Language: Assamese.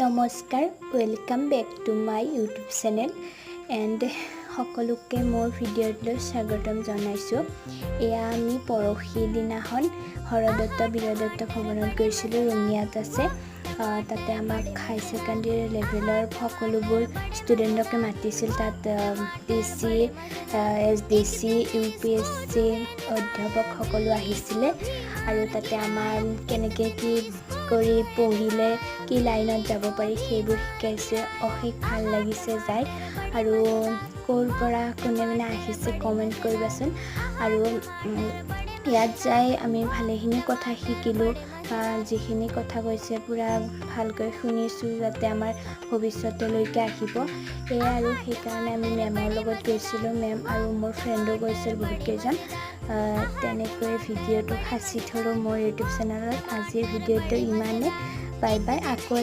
নমস্কাৰ welcome back to my YouTube channel and সকলোকে মোৰ ভিডিঅ'লৈ স্বাগতম জনাইছোঁ। এয়া আমি পৰহি দিনাখন হৰদত্ত বীৰদত্ত ভৱনত গৈছিলোঁ। ৰঙিয়াত আছে। তাতে আমাক হাই ছেকেণ্ডেৰী লেভেলৰ সকলোবোৰ ষ্টুডেণ্টকে মাতিছিল। তাত DC SDC UPSC অধ্যাপক সকলো আহিছিলে আৰু তাতে আমাৰ কেনেকৈ কি কৰি পঢ়িলে কি লাইনত যাব পাৰি সেইবোৰ শিকাইছে। অশেষ ভাল লাগিছে যাই। আৰু ক'ৰ পৰা কোনে আহিছে কমেণ্ট কৰিবাচোন। আৰু ইয়াত যাই আমি ভালেখিনি কথা শিকিলোঁ। যিখিনি কথা কৈছে পুৰা ভালকৈ শুনিছোঁ যাতে আমাৰ ভৱিষ্যতলৈকে আহিব। এয়া আৰু সেইকাৰণে আমি মেমৰ লগত গৈছিলোঁ। মেম আৰু মোৰ ফ্ৰেণ্ডো গৈছিল বহুতকেইজন। তেনেকৈ ভিডিঅ'টো সাঁচি থলোঁ মোৰ ইউটিউব চেনেলত। আজিৰ ভিডিঅ'টো ইমানেই। Bye bye. আকৌ